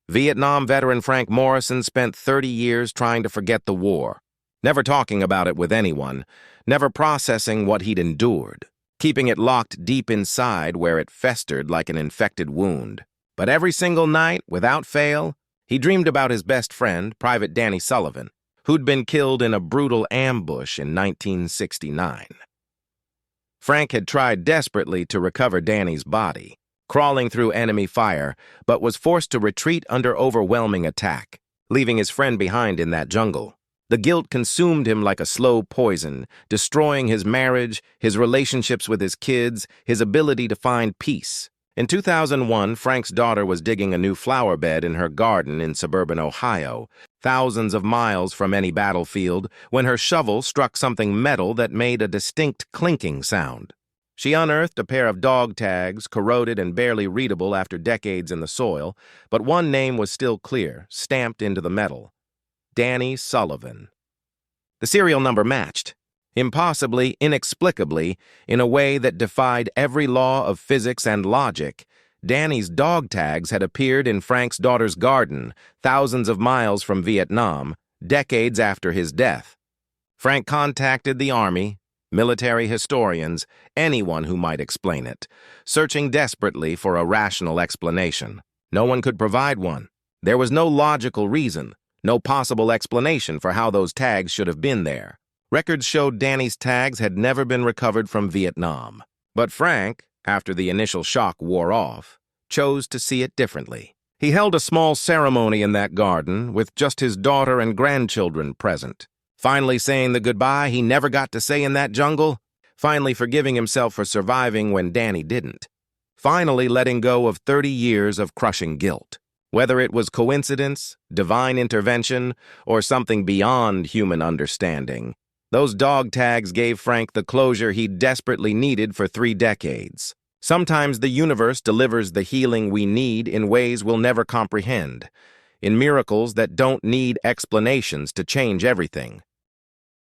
Vietnam veteran Frank Morrison spent 30 years trying to forget the war, never talking about it with anyone, never processing what he'd endured, keeping it locked deep inside where it festered like an infected wound. But every single night, without fail, he dreamed about his best friend, Private Danny Sullivan, who'd been killed in a brutal ambush in 1969. Frank had tried desperately to recover Danny's body, crawling through enemy fire, but was forced to retreat under overwhelming attack, leaving his friend behind in that jungle. The guilt consumed him like a slow poison, destroying his marriage, his relationships with his kids, his ability to find peace. In 2001, Frank's daughter was digging a new flower bed in her garden in suburban Ohio, thousands of miles from any battlefield, when her shovel struck something metal that made a distinct clinking sound. She unearthed a pair of dog tags, corroded and barely readable after decades in the soil, but one name was still clear, stamped into the metal: Danny Sullivan. The serial number matched, impossibly, inexplicably, in a way that defied every law of physics and logic. Danny's dog tags had appeared in Frank's daughter's garden, thousands of miles from Vietnam, decades after his death. Frank contacted the Army, military historians, anyone who might explain it, searching desperately for a rational explanation. No one could provide one. There was no logical reason, no possible explanation for how those tags should have been there. Records showed Danny's tags had never been recovered from Vietnam. But Frank, after the initial shock wore off, chose to see it differently. He held a small ceremony in that garden with just his daughter and grandchildren present, finally saying the goodbye he never got to say in that jungle, finally forgiving himself for surviving when Danny didn't, finally letting go of 30 years of crushing guilt. Whether it was coincidence, divine intervention, or something beyond human understanding, those dog tags gave Frank the closure he desperately needed for 3 decades. Sometimes the universe delivers the healing we need in ways we'll never comprehend, in miracles that don't need explanations to change everything.